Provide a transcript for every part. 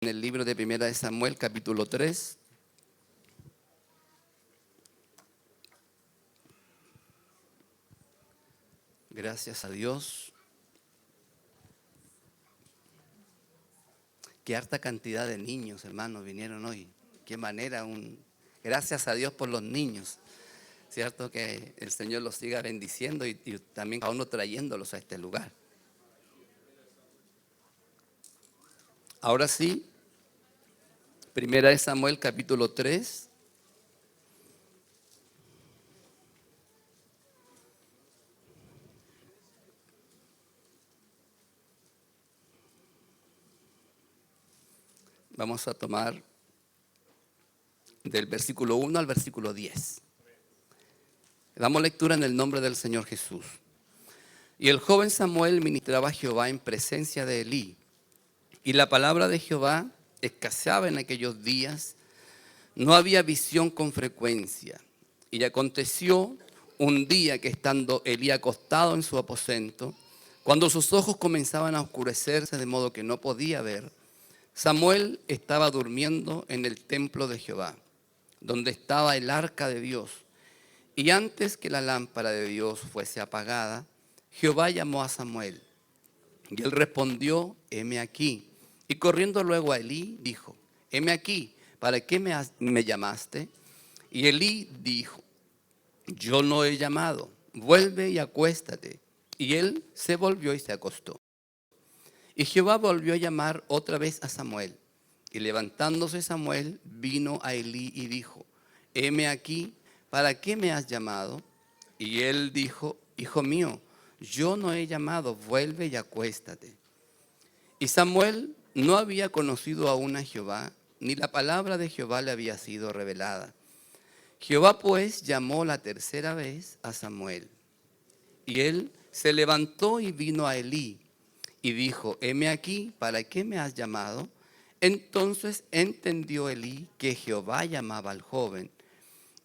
En el libro de Primera de Samuel, capítulo 3. Gracias a Dios. Qué harta cantidad de niños, hermanos, vinieron hoy. Qué manera, gracias a Dios por los niños. Cierto que el Señor los siga bendiciendo y también a uno trayéndolos a este lugar. Ahora sí, Primera de Samuel, capítulo 3. Vamos a tomar del versículo 1 al versículo 10. Damos lectura en el nombre del Señor Jesús. Y el joven Samuel ministraba a Jehová en presencia de Elí. Y la palabra de Jehová escaseaba en aquellos días. No había visión con frecuencia. Y aconteció un día que estando Elí acostado en su aposento, cuando sus ojos comenzaban a oscurecerse de modo que no podía ver, Samuel estaba durmiendo en el templo de Jehová, donde estaba el arca de Dios. Y antes que la lámpara de Dios fuese apagada, Jehová llamó a Samuel. Y él respondió: heme aquí. Y corriendo luego a Elí, dijo: heme aquí, ¿para qué me llamaste? Y Elí dijo: yo no he llamado, vuelve y acuéstate. Y él se volvió y se acostó. Y Jehová volvió a llamar otra vez a Samuel. Y levantándose Samuel, vino a Elí y dijo: heme aquí, ¿para qué me has llamado? Y él dijo: hijo mío, yo no he llamado, vuelve y acuéstate. Y Samuel no había conocido aún a Jehová, ni la palabra de Jehová le había sido revelada. Jehová pues llamó la tercera vez a Samuel. Y él se levantó y vino a Elí y dijo: heme aquí, ¿para qué me has llamado? Entonces entendió Elí que Jehová llamaba al joven.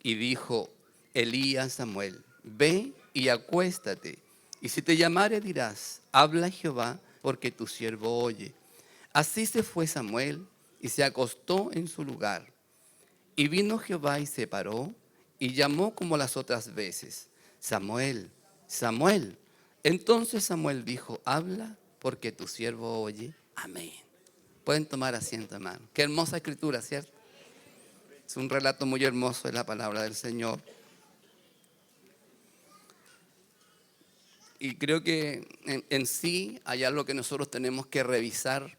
Y dijo Elí a Samuel: ve y acuéstate. Y si te llamare dirás: habla Jehová, porque tu siervo oye. Así se fue Samuel y se acostó en su lugar. Y vino Jehová y se paró y llamó como las otras veces: Samuel, Samuel. Entonces Samuel dijo: habla, porque tu siervo oye. Amén. Pueden tomar asiento, hermano. Qué hermosa escritura, ¿cierto? Es un relato muy hermoso de la palabra del Señor. Y creo que en sí hay algo que nosotros tenemos que revisar.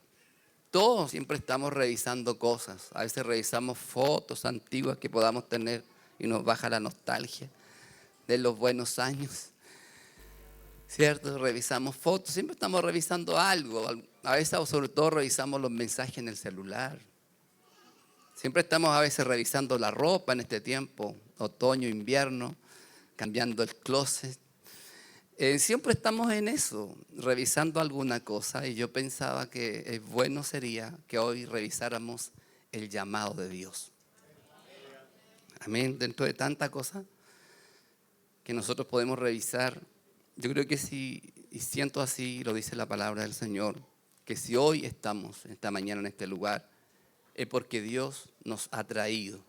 Todos siempre estamos revisando cosas. A veces revisamos fotos antiguas que podamos tener y nos baja la nostalgia de los buenos años. ¿Cierto? Revisamos fotos, siempre estamos revisando algo. A veces, o sobre todo, revisamos los mensajes en el celular. Siempre estamos a veces revisando la ropa en este tiempo, otoño, invierno, cambiando el closet. Siempre estamos en eso, revisando alguna cosa. Y yo pensaba que bueno sería que hoy revisáramos el llamado de Dios. Amén. Dentro de tanta cosa que nosotros podemos revisar, yo creo que si, y siento así, lo dice la palabra del Señor, que si hoy estamos, esta mañana en este lugar, es porque Dios nos ha traído.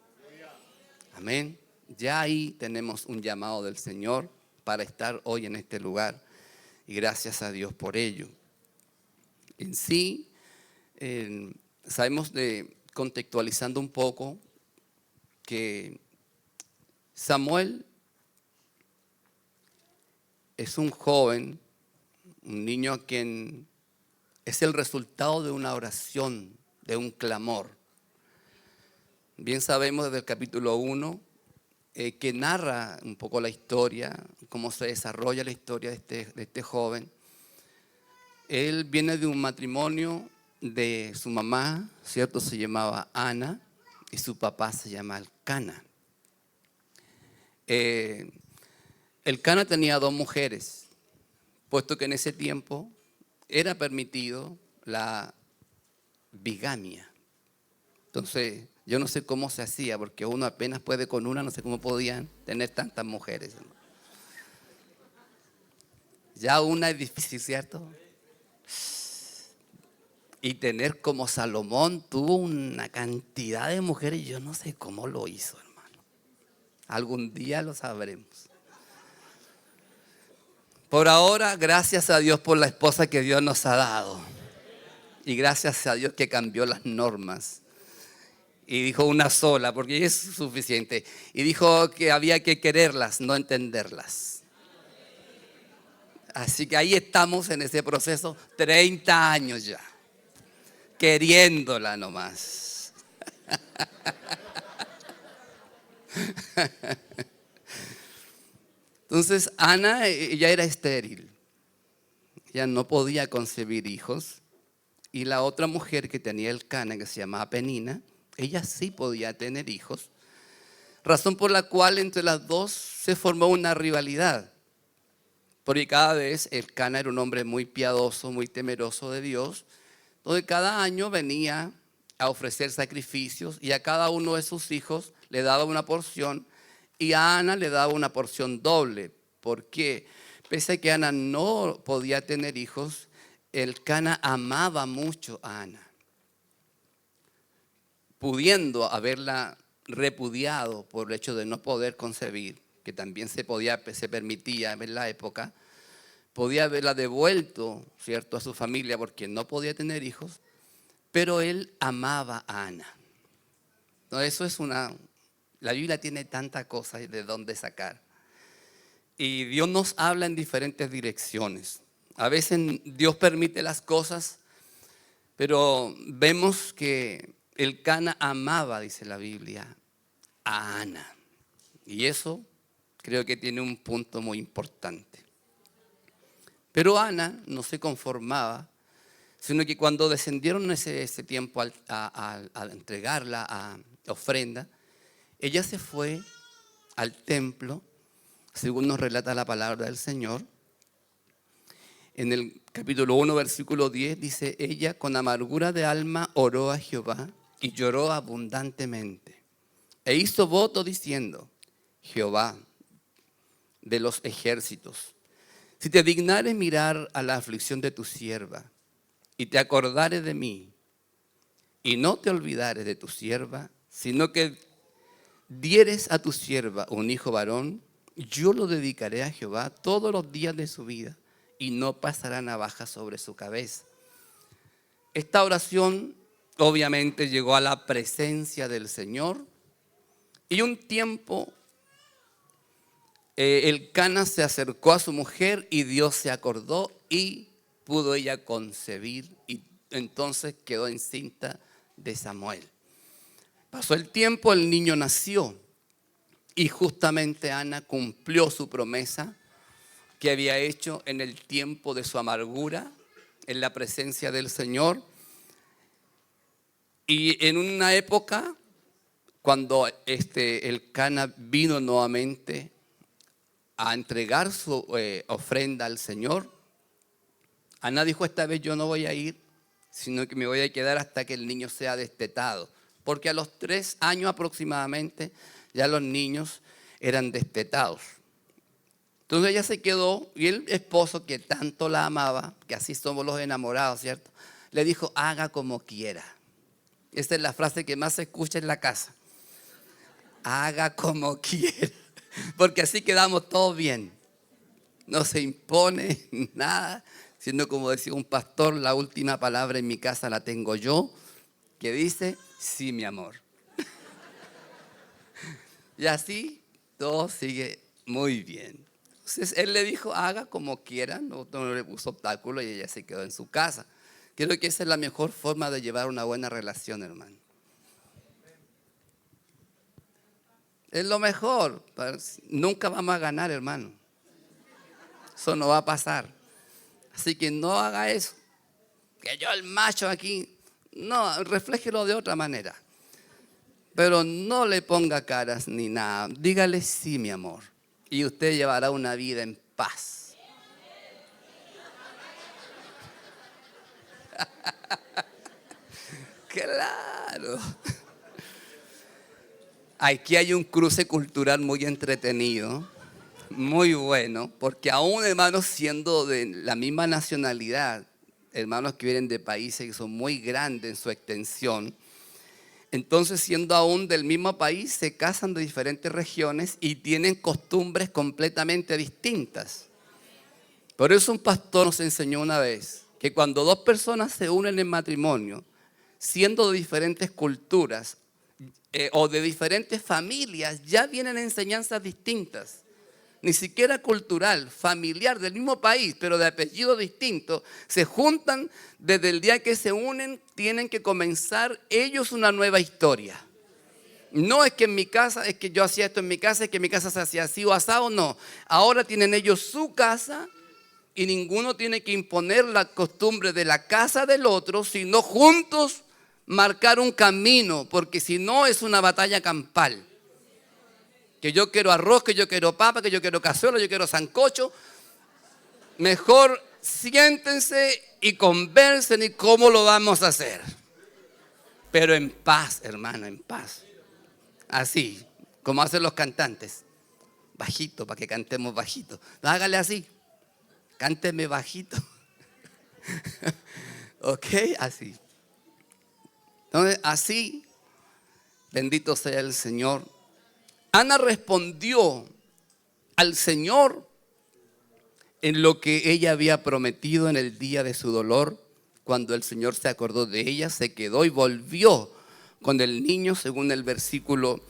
Amén. Ya ahí tenemos un llamado del Señor para estar hoy en este lugar. Y gracias a Dios por ello. En sí, sabemos contextualizando un poco, que Samuel es un joven, un niño a quien es el resultado de una oración, de un clamor. Bien sabemos desde el capítulo 1 que narra un poco la historia, cómo se desarrolla la historia de este joven. Él viene de un matrimonio de su mamá, ¿cierto? Se llamaba Ana y su papá se llama Elcana. Elcana tenía 2 mujeres, puesto que en ese tiempo era permitido la bigamia. Entonces, yo no sé cómo se hacía, porque uno apenas puede con una, no sé cómo podían tener tantas mujeres. Ya una es difícil, ¿cierto? y tener como Salomón, tuvo una cantidad de mujeres. Yo no sé cómo lo hizo, hermano. Algún día lo sabremos. Por ahora, gracias a Dios por la esposa que Dios nos ha dado. Y gracias a Dios que cambió las normas. Y dijo una sola, porque es suficiente. Y dijo que había que quererlas, no entenderlas. Así que ahí estamos en ese proceso, 30 años ya. Queriéndola nomás. Entonces Ana ya era estéril, ya no podía concebir hijos, y la otra mujer que tenía el Cana, que se llamaba Penina, ella sí podía tener hijos, razón por la cual entre las dos se formó una rivalidad, porque cada vez el Cana era un hombre muy piadoso, muy temeroso de Dios, donde cada año venía a ofrecer sacrificios y a cada uno de sus hijos le daba una porción. Y a Ana le daba una porción doble, porque pese a que Ana no podía tener hijos, el Cana amaba mucho a Ana, pudiendo haberla repudiado por el hecho de no poder concebir, que también se permitía en la época, podía haberla devuelto, ¿cierto?, a su familia porque no podía tener hijos, pero él amaba a Ana. Entonces eso es la Biblia tiene tantas cosas de dónde sacar. Y Dios nos habla en diferentes direcciones. A veces Dios permite las cosas, pero vemos que el Cana amaba, dice la Biblia, a Ana. Y eso creo que tiene un punto muy importante. Pero Ana no se conformaba, sino que cuando descendieron ese tiempo a entregarla a ofrenda, ella se fue al templo, según nos relata la palabra del Señor. En el capítulo 1, versículo 10, dice: ella con amargura de alma oró a Jehová y lloró abundantemente. E hizo voto diciendo: Jehová de los ejércitos, si te dignares mirar a la aflicción de tu sierva y te acordares de mí y no te olvidares de tu sierva, sino que dieres a tu sierva un hijo varón, yo lo dedicaré a Jehová todos los días de su vida y no pasará navaja sobre su cabeza. Esta oración obviamente llegó a la presencia del Señor y un tiempo el Cana se acercó a su mujer y Dios se acordó y pudo ella concebir, y entonces quedó encinta de Samuel. Pasó el tiempo, el niño nació y justamente Ana cumplió su promesa que había hecho en el tiempo de su amargura, en la presencia del Señor. Y en una época, cuando el Cana vino nuevamente a entregar su ofrenda al Señor, Ana dijo: esta vez yo no voy a ir, sino que me voy a quedar hasta que el niño sea destetado. Porque a los 3 años aproximadamente ya los niños eran destetados. Entonces ella se quedó y el esposo, que tanto la amaba, que así somos los enamorados, ¿cierto?, le dijo: haga como quiera. Esta es la frase que más se escucha en la casa. Haga como quiera. Porque así quedamos todos bien. No se impone nada, sino, como decía un pastor, la última palabra en mi casa la tengo yo, que dice: sí, mi amor. Y así todo sigue muy bien. Entonces él le dijo: haga como quiera, no le puso obstáculo y ella se quedó en su casa. Creo que esa es la mejor forma de llevar una buena relación, hermano. Es lo mejor. Nunca vamos a ganar, hermano. Eso no va a pasar. Así que no haga eso. Que yo el macho aquí. No, refléjelo de otra manera. Pero no le ponga caras ni nada. Dígale: sí, mi amor. Y usted llevará una vida en paz. Claro. Aquí hay un cruce cultural muy entretenido, muy bueno, porque aún, hermanos, siendo de la misma nacionalidad, hermanos que vienen de países que son muy grandes en su extensión. Entonces, siendo aún del mismo país, se casan de diferentes regiones y tienen costumbres completamente distintas. Por eso un pastor nos enseñó una vez que cuando dos personas se unen en matrimonio, siendo de diferentes culturas o de diferentes familias, ya vienen enseñanzas distintas. Ni siquiera cultural, familiar, del mismo país, pero de apellido distinto, se juntan desde el día que se unen, tienen que comenzar ellos una nueva historia. No es que en mi casa, es que yo hacía esto en mi casa, es que en mi casa se hacía así o asado, no. Ahora tienen ellos su casa y ninguno tiene que imponer la costumbre de la casa del otro, sino juntos marcar un camino, porque si no es una batalla campal. Que yo quiero arroz, que yo quiero papa, que yo quiero cazuela, yo quiero sancocho. Mejor siéntense y conversen y cómo lo vamos a hacer. Pero en paz, hermano, en paz. Así, como hacen los cantantes. Bajito, para que cantemos bajito. Hágale así. Cánteme bajito. Ok, así. Entonces, así, bendito sea el Señor. Ana respondió al Señor en lo que ella había prometido en el día de su dolor. Cuando el Señor se acordó de ella, se quedó y volvió con el niño, según el versículo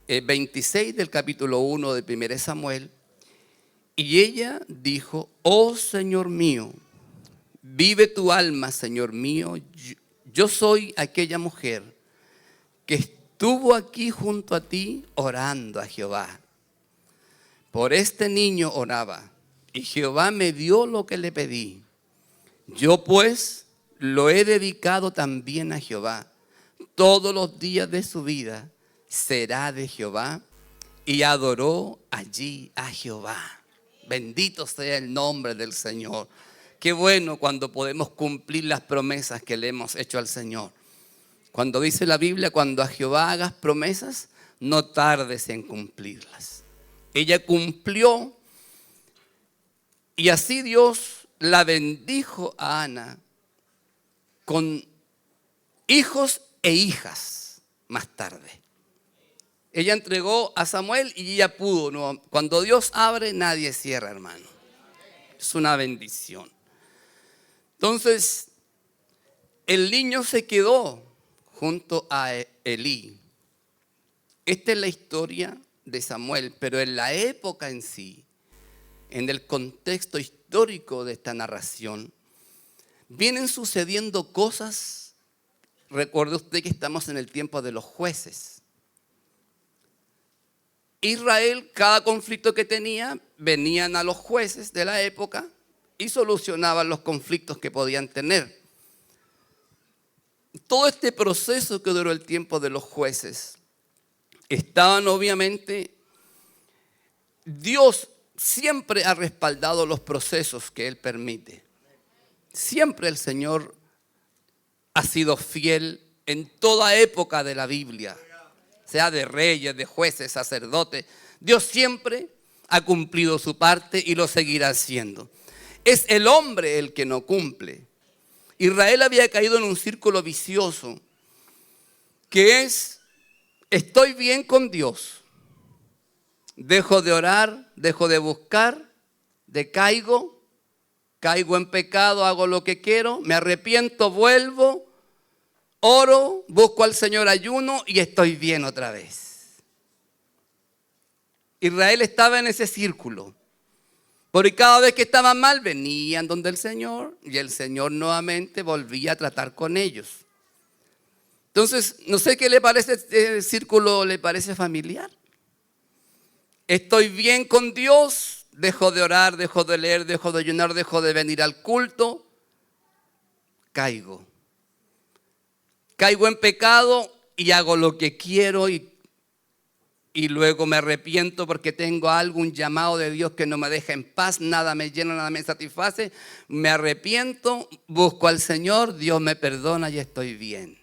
26 del capítulo 1 de 1 Samuel. Y ella dijo: oh Señor mío, vive tu alma, Señor mío. Yo soy aquella mujer que estuvo aquí junto a ti orando a Jehová. Por este niño oraba y Jehová me dio lo que le pedí. Yo pues lo he dedicado también a Jehová. Todos los días de su vida será de Jehová. Y adoró allí a Jehová. Bendito sea el nombre del Señor. Qué bueno cuando podemos cumplir las promesas que le hemos hecho al Señor. Cuando dice la Biblia, cuando a Jehová hagas promesas, no tardes en cumplirlas. Ella cumplió y así Dios la bendijo a Ana con hijos e hijas más tarde. Ella entregó a Samuel y ella pudo. No, cuando Dios abre, nadie cierra, hermano. Es una bendición. Entonces, el niño se quedó junto a Elí. Esta es la historia de Samuel, pero en la época en sí, en el contexto histórico de esta narración, vienen sucediendo cosas. Recuerde usted que estamos en el tiempo de los jueces. Israel, cada conflicto que tenía, venían a los jueces de la época y solucionaban los conflictos que podían tener. Todo este proceso que duró el tiempo de los jueces, estaban obviamente, Dios siempre ha respaldado los procesos que Él permite. Siempre el Señor ha sido fiel en toda época de la Biblia, sea de reyes, de jueces, sacerdotes. Dios siempre ha cumplido su parte y lo seguirá haciendo. Es el hombre el que no cumple. Israel había caído en un círculo vicioso que es: estoy bien con Dios, dejo de orar, dejo de buscar, decaigo, caigo en pecado, hago lo que quiero, me arrepiento, vuelvo, oro, busco al Señor, ayuno y estoy bien otra vez. Israel estaba en ese círculo. Porque cada vez que estaban mal, venían donde el Señor y el Señor nuevamente volvía a tratar con ellos. Entonces, no sé qué le parece este círculo, ¿le parece familiar? Estoy bien con Dios, dejo de orar, dejo de leer, dejo de ayunar, dejo de venir al culto, caigo. Caigo en pecado y hago lo que quiero y luego me arrepiento porque tengo algún llamado de Dios que no me deja en paz, nada me llena, nada me satisface. Me arrepiento, busco al Señor, Dios me perdona y estoy bien.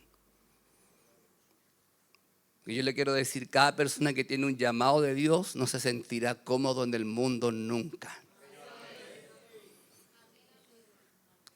Y yo le quiero decir, cada persona que tiene un llamado de Dios no se sentirá cómodo en el mundo nunca.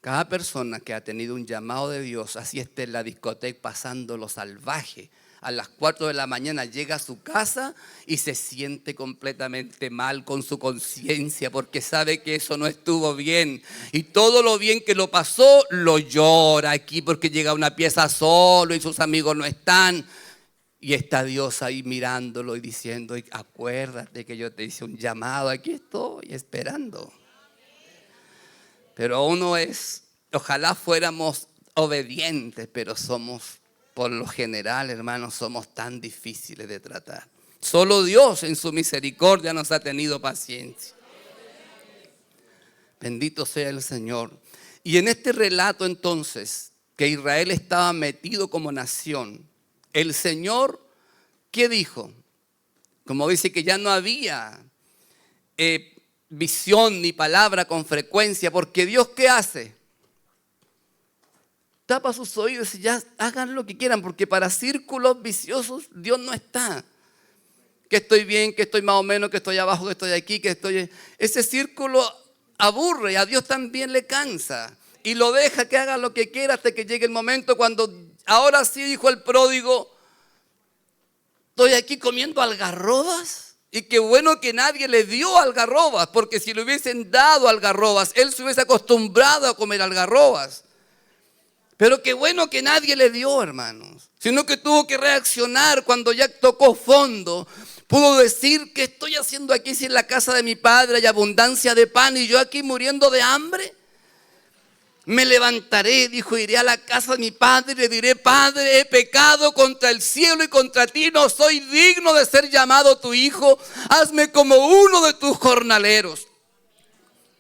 Cada persona que ha tenido un llamado de Dios, así esté en la discoteca pasando lo salvaje, a las 4 de la mañana llega a su casa y se siente completamente mal con su conciencia porque sabe que eso no estuvo bien. Y todo lo bien que lo pasó, lo llora aquí porque llega a una pieza solo y sus amigos no están. Y está Dios ahí mirándolo y diciendo, acuérdate que yo te hice un llamado, aquí estoy esperando. Pero ojalá fuéramos obedientes, pero somos, por lo general, hermanos, somos tan difíciles de tratar. Solo Dios en su misericordia nos ha tenido paciencia. Bendito sea el Señor. Y en este relato entonces, que Israel estaba metido como nación, el Señor, ¿qué dijo? Como dice que ya no había visión ni palabra con frecuencia, porque Dios, ¿qué hace? Tapa sus oídos y ya hagan lo que quieran, porque para círculos viciosos Dios no está. Que estoy bien, que estoy más o menos, que estoy abajo, que estoy aquí, que estoy... Ese círculo aburre y a Dios también le cansa. Y lo deja que haga lo que quiera hasta que llegue el momento cuando, ahora sí, dijo el pródigo, estoy aquí comiendo algarrobas. Y qué bueno que nadie le dio algarrobas, porque si le hubiesen dado algarrobas, él se hubiese acostumbrado a comer algarrobas. Pero qué bueno que nadie le dio, hermanos. Sino que tuvo que reaccionar cuando ya tocó fondo. Pudo decir, ¿qué estoy haciendo aquí si en la casa de mi padre hay abundancia de pan y yo aquí muriendo de hambre? Me levantaré, dijo, iré a la casa de mi padre y le diré, Padre, he pecado contra el cielo y contra ti, no soy digno de ser llamado tu hijo, hazme como uno de tus jornaleros.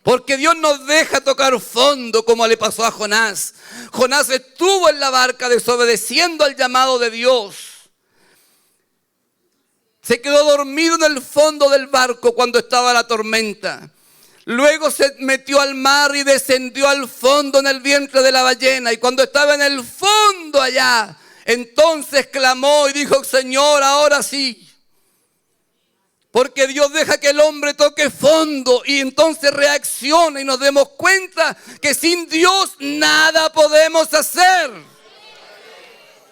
Porque Dios nos deja tocar fondo como le pasó a Jonás. Jonás estuvo en la barca desobedeciendo al llamado de Dios. Se quedó dormido en el fondo del barco cuando estaba la tormenta. Luego se metió al mar y descendió al fondo en el vientre de la ballena. Y cuando estaba en el fondo allá, entonces clamó y dijo, Señor, ahora sí. Porque Dios deja que el hombre toque fondo y entonces reacciona y nos demos cuenta que sin Dios nada podemos hacer.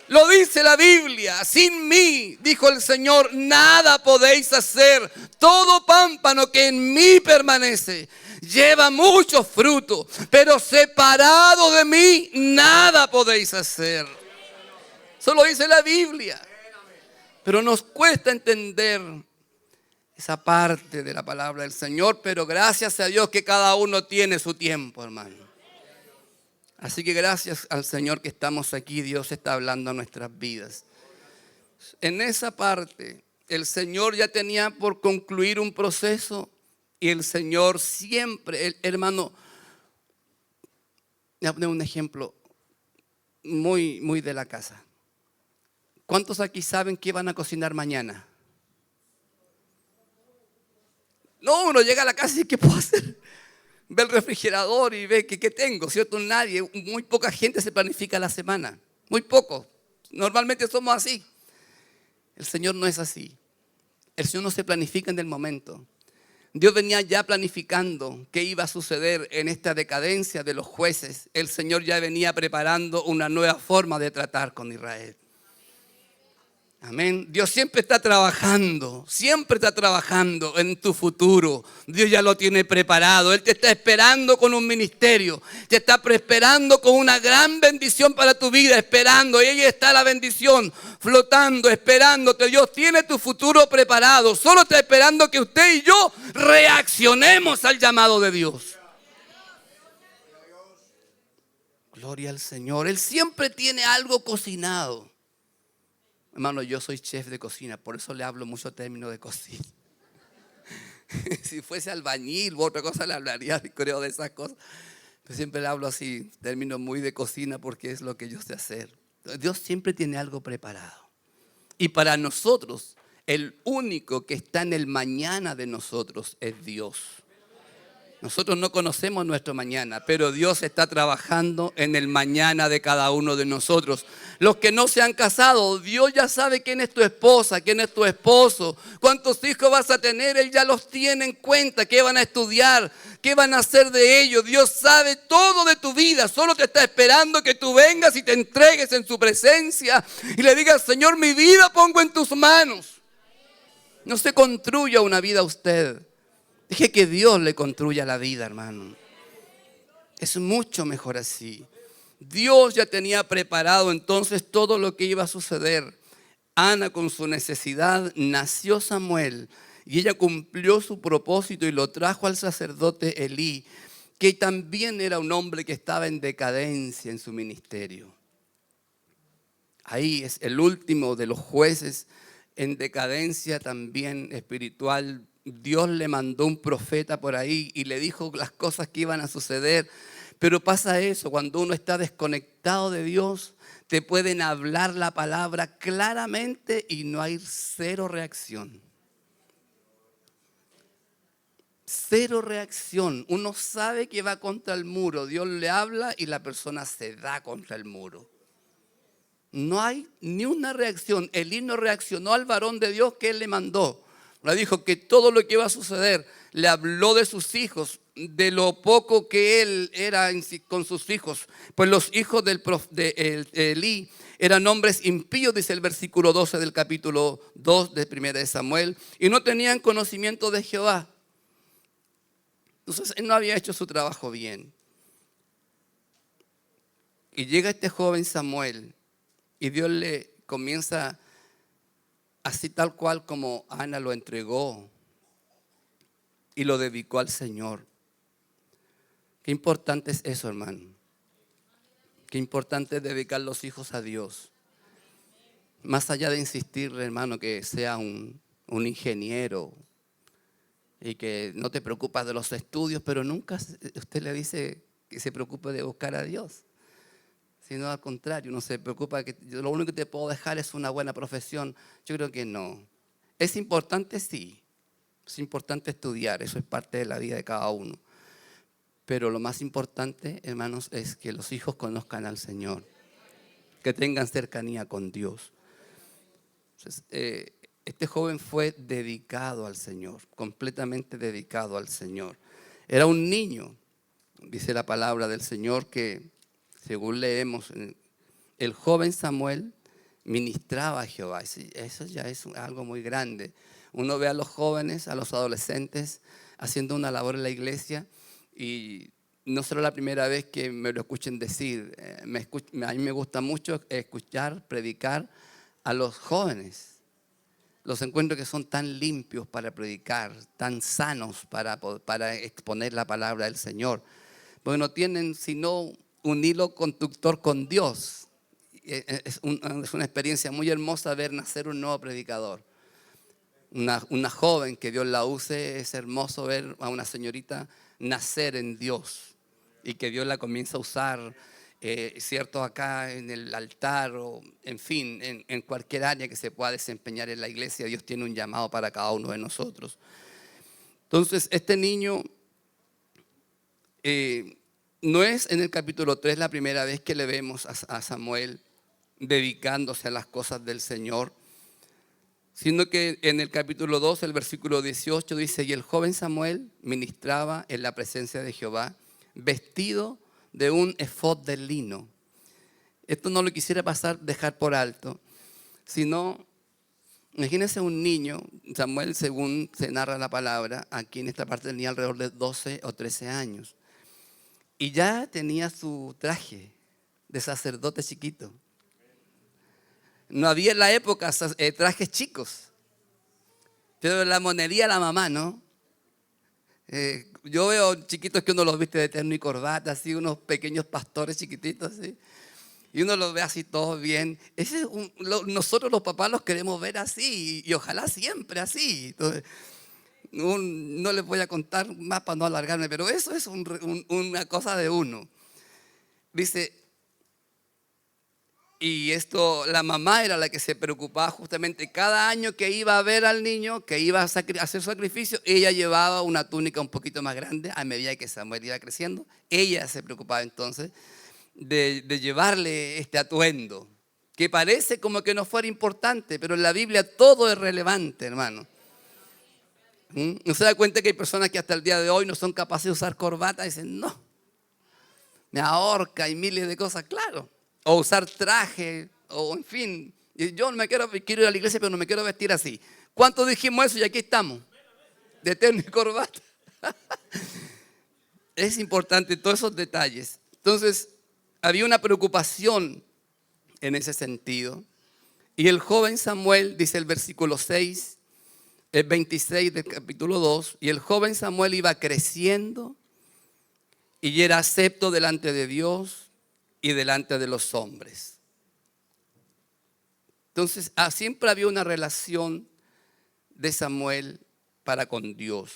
Lo dice la Biblia, sin mí, dijo el Señor, nada podéis hacer. Todo pámpano que en mí permanece lleva mucho fruto, pero separado de mí nada podéis hacer. Eso lo dice la Biblia. Pero nos cuesta entender esa parte de la palabra del Señor, pero gracias a Dios que cada uno tiene su tiempo, hermano. Así que gracias al Señor que estamos aquí, Dios está hablando a nuestras vidas. En esa parte, el Señor ya tenía por concluir un proceso y el Señor siempre, hermano, voy a poner un ejemplo muy de la casa. ¿Cuántos aquí saben qué van a cocinar mañana? No, uno llega a la casa y ¿qué puedo hacer? Ve el refrigerador y ve qué tengo, ¿cierto? Nadie, muy poca gente se planifica la semana. Muy poco. Normalmente somos así. El Señor no es así. El Señor no se planifica en el momento. Dios venía ya planificando qué iba a suceder en esta decadencia de los jueces. El Señor ya venía preparando una nueva forma de tratar con Israel. Amén. Dios siempre está trabajando en tu futuro. Dios ya lo tiene preparado. Él te está esperando con un ministerio. Te está esperando con una gran bendición para tu vida, esperando. Y ahí está la bendición, flotando, esperándote. Dios tiene tu futuro preparado. Solo está esperando que usted y yo reaccionemos al llamado de Dios. Gloria al Señor. Él siempre tiene algo cocinado. Hermano, yo soy chef de cocina, por eso le hablo mucho términos de cocina. Si fuese albañil u otra cosa le hablaría, creo, de esas cosas. Pero siempre le hablo así, términos muy de cocina, porque es lo que yo sé hacer. Dios siempre tiene algo preparado. Y para nosotros, el único que está en el mañana de nosotros es Dios. Nosotros no conocemos nuestro mañana, pero Dios está trabajando en el mañana de cada uno de nosotros. Los que no se han casado, Dios ya sabe quién es tu esposa, quién es tu esposo, cuántos hijos vas a tener, Él ya los tiene en cuenta, qué van a estudiar, qué van a hacer de ellos. Dios sabe todo de tu vida, solo te está esperando que tú vengas y te entregues en su presencia y le digas: Señor, mi vida pongo en tus manos. No se construya una vida a usted. Deje que Dios le construya la vida, hermano. Es mucho mejor así. Dios ya tenía preparado entonces todo lo que iba a suceder. Ana, con su necesidad, nació Samuel y ella cumplió su propósito y lo trajo al sacerdote Elí, que también era un hombre que estaba en decadencia en su ministerio. Ahí es el último de los jueces en decadencia también espiritual. Dios le mandó un profeta por ahí y le dijo las cosas que iban a suceder. Pero pasa eso, cuando uno está desconectado de Dios, te pueden hablar la palabra claramente y no hay cero reacción. Cero reacción. Uno sabe que va contra el muro. Dios le habla y la persona se da contra el muro. No hay ni una reacción. Elí no reaccionó al varón de Dios que él le mandó. Le dijo que todo lo que iba a suceder. Le habló de sus hijos, de lo poco que él era con sus hijos. Pues los hijos de Elí eran hombres impíos, dice el versículo 12 del capítulo 2 de 1 de Samuel. Y no tenían conocimiento de Jehová. Entonces él no había hecho su trabajo bien. Y llega este joven Samuel y Dios le comienza así tal cual como Ana lo entregó y lo dedicó al Señor. Qué importante es eso, hermano. Qué importante es dedicar los hijos a Dios. Más allá de insistirle, hermano, que sea un ingeniero y que no te preocupas de los estudios, pero nunca usted le dice que se preocupe de buscar a Dios. Sino al contrario, no se preocupa que lo único que te puedo dejar es una buena profesión. Yo creo que no. Es importante, sí. Es importante estudiar, eso es parte de la vida de cada uno. Pero lo más importante, hermanos, es que los hijos conozcan al Señor, que tengan cercanía con Dios. Entonces, este joven fue dedicado al Señor, completamente dedicado al Señor. Era un niño, dice la palabra del Señor, que según leemos, el joven Samuel ministraba a Jehová. Eso ya es algo muy grande. Uno ve a los jóvenes, a los adolescentes haciendo una labor en la iglesia y no será la primera vez que me lo escuchen decir. A mí me gusta mucho escuchar, predicar a los jóvenes. Los encuentro que son tan limpios para predicar, tan sanos para exponer la palabra del Señor. Porque no tienen sino un hilo conductor con Dios. Es una experiencia muy hermosa ver nacer un nuevo predicador. Una joven que Dios la use, es hermoso ver a una señorita nacer en Dios y que Dios la comienza a usar, cierto, acá en el altar o en fin, en cualquier área que se pueda desempeñar en la iglesia. Dios tiene un llamado para cada uno de nosotros. Entonces, este niño no es en el capítulo 3 la primera vez que le vemos a Samuel dedicándose a las cosas del Señor, sino que en el capítulo 2, el versículo 18 dice: y el joven Samuel ministraba en la presencia de Jehová, vestido de un efod de lino. Esto no lo quisiera dejar por alto, sino, imagínense un niño, Samuel, según se narra la palabra, aquí en esta parte tenía alrededor de 12 o 13 años. Y ya tenía su traje de sacerdote chiquito. No había en la época trajes chicos. Pero la monería la mamá, ¿no? Yo veo chiquitos que uno los viste de terno y corbata, así, unos pequeños pastores chiquititos, así. Y uno los ve así todos bien. Nosotros los papás los queremos ver así y ojalá siempre así. Entonces, no les voy a contar más para no alargarme, pero eso es una cosa de uno. Dice, Y esto, la mamá era la que se preocupaba justamente cada año que iba a ver al niño, que iba a hacer sacrificio. Ella llevaba una túnica un poquito más grande a medida que Samuel iba creciendo. Ella se preocupaba entonces de llevarle este atuendo, que parece como que no fuera importante, pero en la Biblia todo es relevante, hermano. ¿No se da cuenta que hay personas que hasta el día de hoy no son capaces de usar corbata? Y dicen, no, me ahorca y miles de cosas, claro. O usar traje, o en fin. Yo no quiero ir a la iglesia, pero no me quiero vestir así. ¿Cuántos dijimos eso? Y aquí estamos, de terno y corbata. Es importante todos esos detalles. Entonces, había una preocupación en ese sentido. Y el joven Samuel, dice el versículo 6, el 26 del capítulo 2, y el joven Samuel iba creciendo y era acepto delante de Dios y delante de los hombres. Entonces, siempre había una relación de Samuel para con Dios.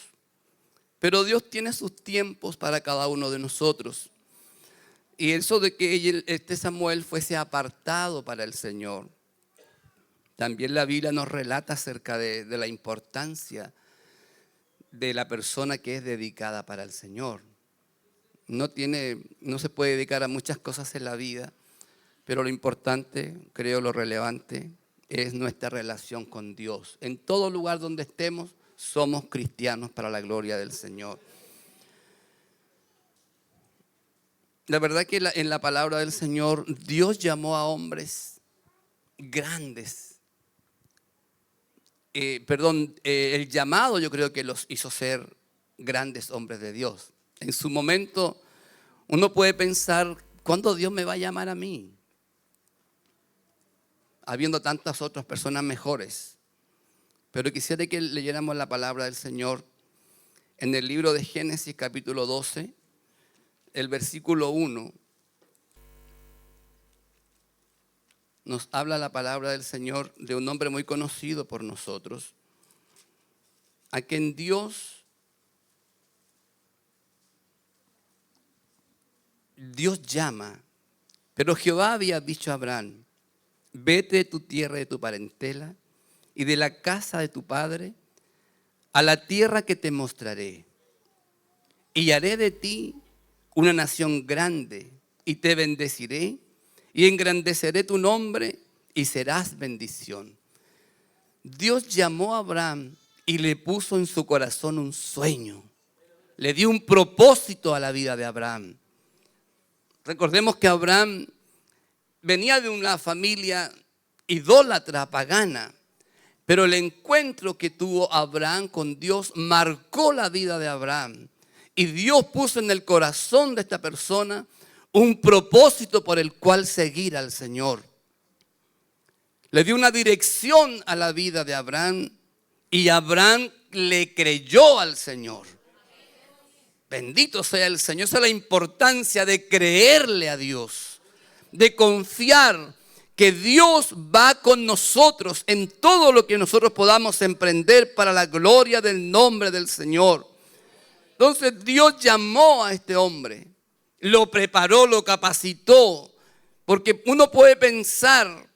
Pero Dios tiene sus tiempos para cada uno de nosotros. Y eso de que este Samuel fuese apartado para el Señor. También la Biblia nos relata acerca de la importancia de la persona que es dedicada para el Señor. No se puede dedicar a muchas cosas en la vida, pero lo importante, creo lo relevante, es nuestra relación con Dios. En todo lugar donde estemos, somos cristianos para la gloria del Señor. La verdad que en la palabra del Señor, Dios llamó a hombres grandes. El llamado yo creo que los hizo ser grandes hombres de Dios. En su momento uno puede pensar, ¿cuándo Dios me va a llamar a mí? Habiendo tantas otras personas mejores. Pero quisiera que leyéramos la palabra del Señor en el libro de Génesis capítulo 12, el versículo 1. Nos habla la palabra del Señor de un hombre muy conocido por nosotros, a quien Dios llama. Pero Jehová había dicho a Abraham, vete de tu tierra, de tu parentela y de la casa de tu padre a la tierra que te mostraré. Y haré de ti una nación grande y te bendeciré y engrandeceré tu nombre y serás bendición. Dios llamó a Abraham y le puso en su corazón un sueño. Le dio un propósito a la vida de Abraham. Recordemos que Abraham venía de una familia idólatra, pagana, pero el encuentro que tuvo Abraham con Dios marcó la vida de Abraham. Y Dios puso en el corazón de esta persona un propósito por el cual seguir al Señor. Le dio una dirección a la vida de Abraham y Abraham le creyó al Señor. Bendito sea el Señor. Esa es la importancia de creerle a Dios, de confiar que Dios va con nosotros en todo lo que nosotros podamos emprender para la gloria del nombre del Señor. Entonces Dios llamó a este hombre, lo preparó, lo capacitó, porque uno puede pensar,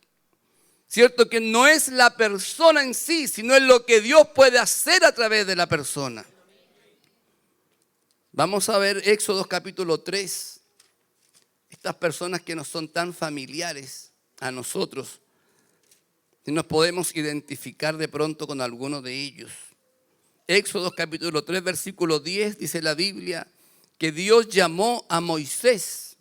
¿cierto?, que no es la persona en sí, sino es lo que Dios puede hacer a través de la persona. Vamos a ver Éxodo capítulo 3. Estas personas que nos son tan familiares a nosotros, si nos podemos identificar de pronto con alguno de ellos. Éxodo capítulo 3, versículo 10, dice la Biblia que Dios llamó a Moisés.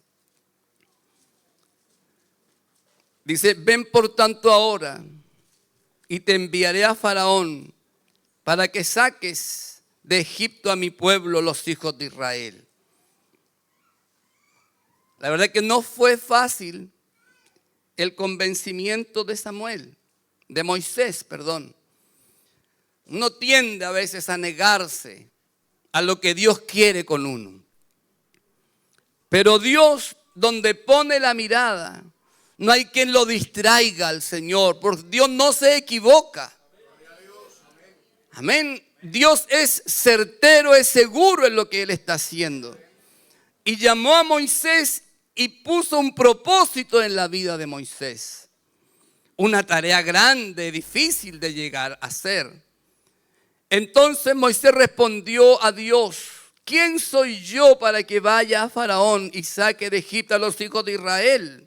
Dice, ven por tanto ahora y te enviaré a Faraón para que saques de Egipto a mi pueblo, los hijos de Israel. La verdad que no fue fácil el convencimiento de Moisés. Uno tiende a veces a negarse a lo que Dios quiere con uno. Pero Dios, donde pone la mirada, no hay quien lo distraiga al Señor, porque Dios no se equivoca. Amén. Dios es certero, es seguro en lo que Él está haciendo. Y llamó a Moisés y puso un propósito en la vida de Moisés. Una tarea grande, difícil de llegar a ser. Entonces Moisés respondió a Dios: ¿quién soy yo para que vaya a Faraón y saque de Egipto a los hijos de Israel?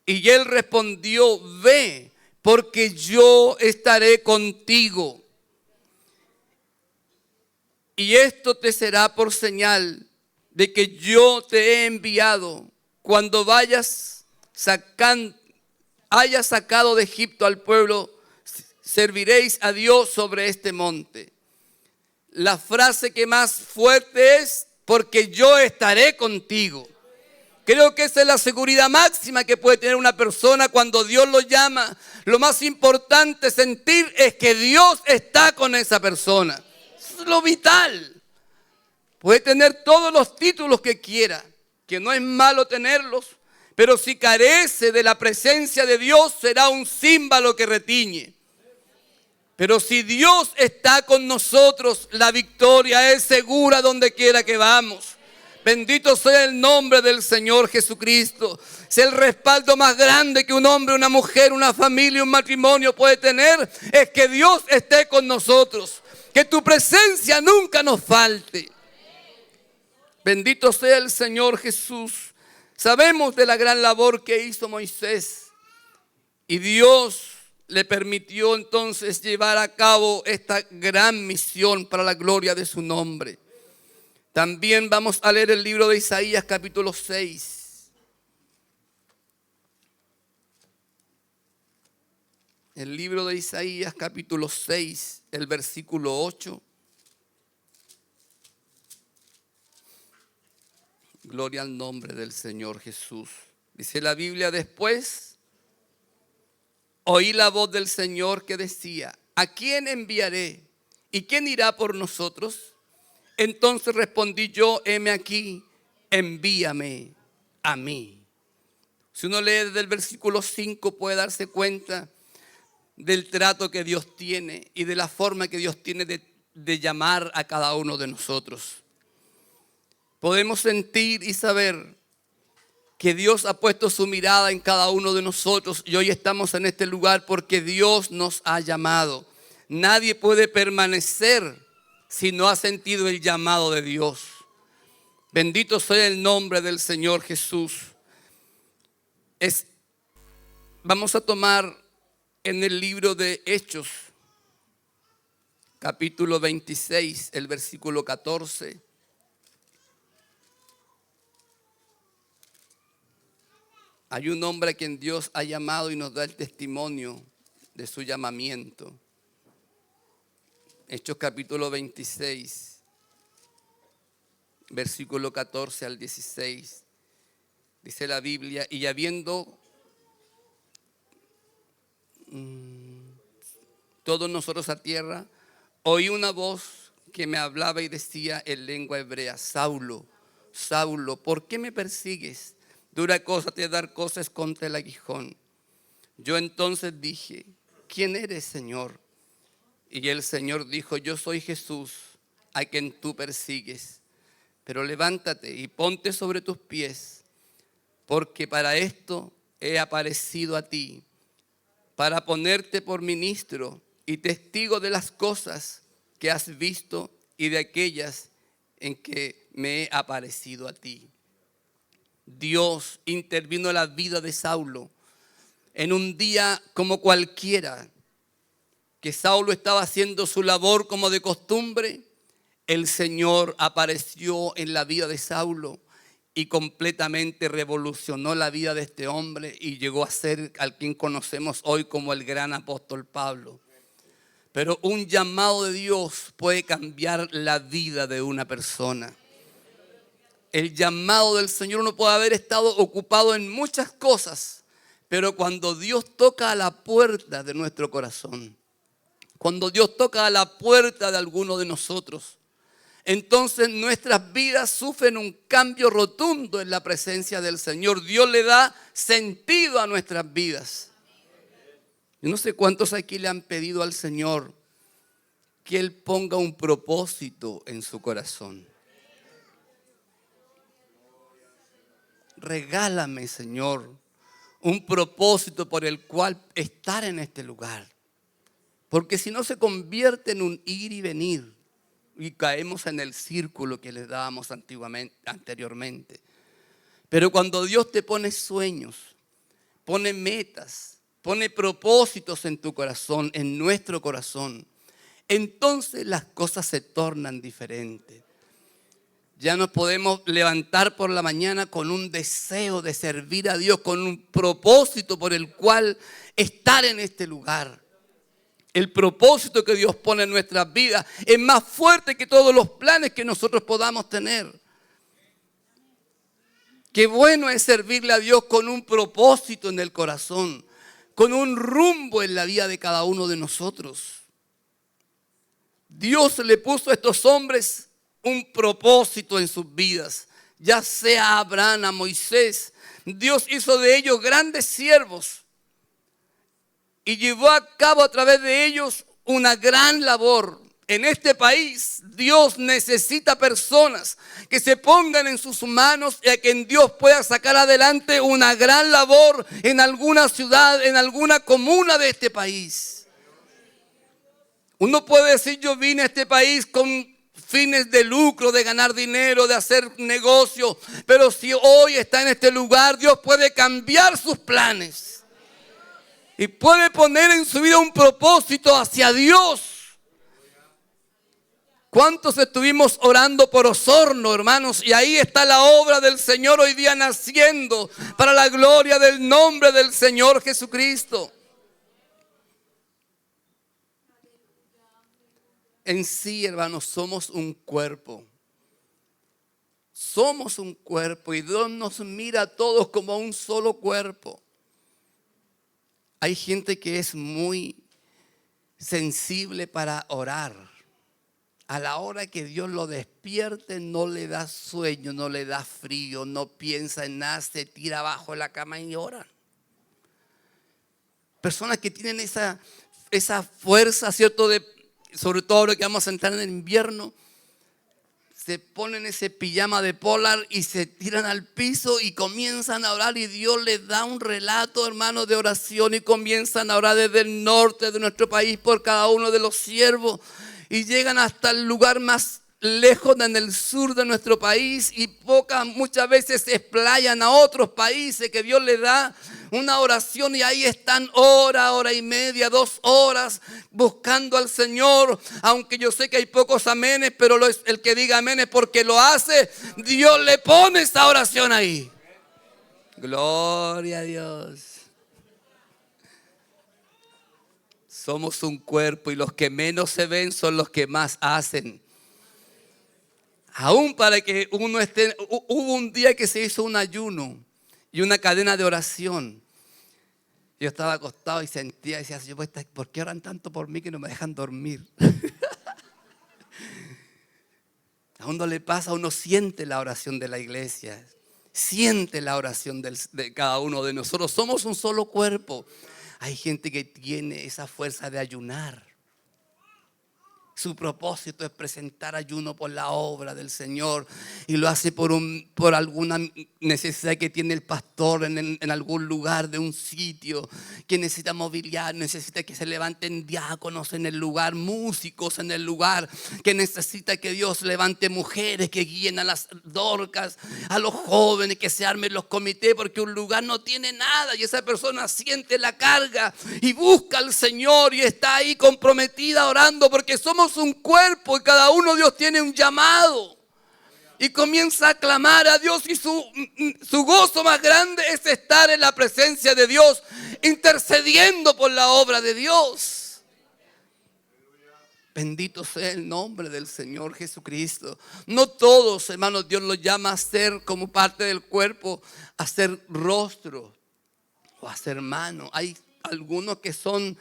Y él respondió: ve, porque yo estaré contigo. Y esto te será por señal de que yo te he enviado. Cuando hayas sacado de Egipto al pueblo, serviréis a Dios sobre este monte. La frase que más fuerte es: porque yo estaré contigo. Creo que esa es la seguridad máxima que puede tener una persona cuando Dios lo llama. Lo más importante sentir es que Dios está con esa persona. Eso es lo vital. Puede tener todos los títulos que quiera, que no es malo tenerlos, pero si carece de la presencia de Dios, será un címbalo que retiñe. Pero si Dios está con nosotros, la victoria es segura donde quiera que vamos. Bendito sea el nombre del Señor Jesucristo. Es el respaldo más grande que un hombre, una mujer, una familia, un matrimonio puede tener. Es que Dios esté con nosotros. Que tu presencia nunca nos falte. Bendito sea el Señor Jesús. Sabemos de la gran labor que hizo Moisés. Y Dios le permitió entonces llevar a cabo esta gran misión para la gloria de su nombre. También vamos a leer el libro de Isaías capítulo 6. El libro de Isaías capítulo 6, el versículo 8. Gloria al nombre del Señor Jesús. Dice la Biblia: después oí la voz del Señor que decía: ¿a quién enviaré? ¿Y quién irá por nosotros? Entonces respondí yo: heme aquí, envíame a mí. Si uno lee desde el versículo 5 puede darse cuenta del trato que Dios tiene y de la forma que Dios tiene de llamar a cada uno de nosotros. Podemos sentir y saber que Dios ha puesto su mirada en cada uno de nosotros y hoy estamos en este lugar porque Dios nos ha llamado. Nadie puede permanecer si no ha sentido el llamado de Dios. Bendito sea el nombre del Señor Jesús. Vamos a tomar en el libro de Hechos, capítulo 26, el versículo 14. Hay un hombre a quien Dios ha llamado y nos da el testimonio de su llamamiento. Hechos capítulo 26, versículo 14 al 16. Dice la Biblia: y habiendo todos nosotros a tierra, oí una voz que me hablaba y decía en lengua hebrea: Saulo, Saulo, ¿por qué me persigues? Dura cosa te dar cosas contra el aguijón. Yo entonces dije: ¿quién eres, Señor? Y el Señor dijo: yo soy Jesús, a quien tú persigues. Pero levántate y ponte sobre tus pies, porque para esto he aparecido a ti, para ponerte por ministro y testigo de las cosas que has visto y de aquellas en que me he aparecido a ti. Dios intervino en la vida de Saulo en un día como cualquiera, que Saulo estaba haciendo su labor como de costumbre. El Señor apareció en la vida de Saulo y completamente revolucionó la vida de este hombre y llegó a ser al quien conocemos hoy como el gran apóstol Pablo. Pero un llamado de Dios puede cambiar la vida de una persona. El llamado del Señor, uno puede haber estado ocupado en muchas cosas, pero cuando Dios toca a la puerta de nuestro corazón, cuando Dios toca a la puerta de alguno de nosotros, entonces nuestras vidas sufren un cambio rotundo en la presencia del Señor. Dios le da sentido a nuestras vidas. Yo no sé cuántos aquí le han pedido al Señor que Él ponga un propósito en su corazón. regálame, Señor, un propósito por el cual estar en este lugar. Porque si no se convierte en un ir y venir y caemos en el círculo que les dábamos anteriormente. Pero cuando Dios te pone sueños, pone metas, pone propósitos en tu corazón, en nuestro corazón, entonces las cosas se tornan diferentes. Ya nos podemos levantar por la mañana con un deseo de servir a Dios, con un propósito por el cual estar en este lugar. El propósito que Dios pone en nuestras vidas es más fuerte que todos los planes que nosotros podamos tener. Qué bueno es servirle a Dios con un propósito en el corazón, con un rumbo en la vida de cada uno de nosotros. Dios le puso a estos hombres un propósito en sus vidas, ya sea a Abraham, a Moisés. Dios hizo de ellos grandes siervos y llevó a cabo a través de ellos una gran labor. En este país Dios necesita personas que se pongan en sus manos y a quien Dios pueda sacar adelante una gran labor en alguna ciudad, en alguna comuna de este país. Uno puede decir: yo vine a este país con fines de lucro, de ganar dinero, de hacer negocio. Pero si hoy está en este lugar, Dios puede cambiar sus planes. Y puede poner en su vida un propósito hacia Dios. ¿Cuántos estuvimos orando por Osorno, hermanos? Y ahí está la obra del Señor hoy día naciendo para la gloria del nombre del Señor Jesucristo. En sí, hermanos, somos un cuerpo. Somos un cuerpo y Dios nos mira a todos como un solo cuerpo. Hay gente que es muy sensible para orar. A la hora que Dios lo despierte, no le da sueño, no le da frío, no piensa en nada, se tira abajo de la cama y ora. Personas que tienen esa fuerza, ¿cierto? Sobre todo ahora que vamos a entrar en el invierno, se ponen ese pijama de polar y se tiran al piso y comienzan a orar, y Dios les da un relato, hermanos, de oración, y comienzan a orar desde el norte de nuestro país por cada uno de los siervos y llegan hasta el lugar más lejos en el sur de nuestro país, y muchas veces se explayan a otros países que Dios les da una oración, y ahí están hora y media, 2 horas buscando al Señor. Aunque yo sé que hay pocos amenes, pero el que diga amén es porque lo hace. Dios le pone esa oración ahí. Gloria a Dios. Somos un cuerpo y los que menos se ven son los que más hacen. Aún para que uno esté, hubo un día que se hizo un ayuno y una cadena de oración. Yo estaba acostado y sentía, decía: ¿por qué oran tanto por mí que no me dejan dormir? A uno le pasa, uno siente la oración de la iglesia, siente la oración de cada uno de nosotros. Somos un solo cuerpo. Hay gente que tiene esa fuerza de ayunar. Su propósito es presentar ayuno por la obra del Señor, y lo hace por alguna necesidad que tiene el pastor en algún lugar de un sitio, que necesita mobiliar, necesita que se levanten diáconos en el lugar, músicos en el lugar, que necesita que Dios levante mujeres que guíen a las dorcas, a los jóvenes, que se armen los comités, porque un lugar no tiene nada y esa persona siente la carga y busca al Señor y está ahí comprometida orando, porque somos un cuerpo y cada uno Dios tiene un llamado, y comienza a clamar a Dios, y su gozo más grande es estar en la presencia de Dios, intercediendo por la obra de Dios. Bendito sea el nombre del Señor Jesucristo. No todos, hermanos, Dios los llama a ser como parte del cuerpo, a ser rostro o a ser mano. Hay algunos que son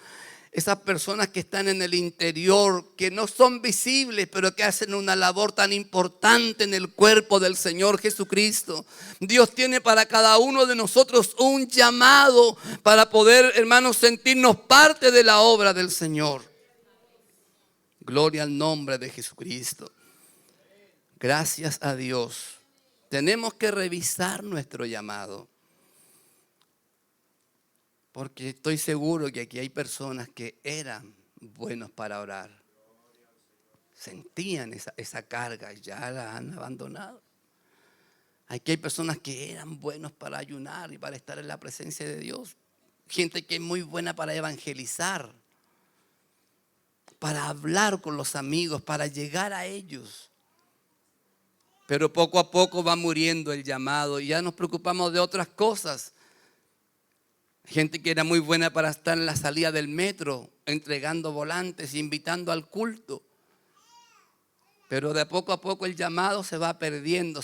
esas personas que están en el interior, que no son visibles, pero que hacen una labor tan importante en el cuerpo del Señor Jesucristo. Dios tiene para cada uno de nosotros un llamado para poder, hermanos, sentirnos parte de la obra del Señor. Gloria al nombre de Jesucristo. Gracias a Dios Tenemos que revisar nuestro llamado. Porque estoy seguro que aquí hay personas que eran buenos para orar. Sentían esa carga y ya la han abandonado. Aquí hay personas que eran buenos para ayunar y para estar en la presencia de Dios. Gente que es muy buena para evangelizar, para hablar con los amigos, para llegar a ellos. Pero poco a poco va muriendo el llamado y ya nos preocupamos de otras cosas. Gente que era muy buena para estar en la salida del metro, entregando volantes, invitando al culto. Pero de poco a poco el llamado se va perdiendo,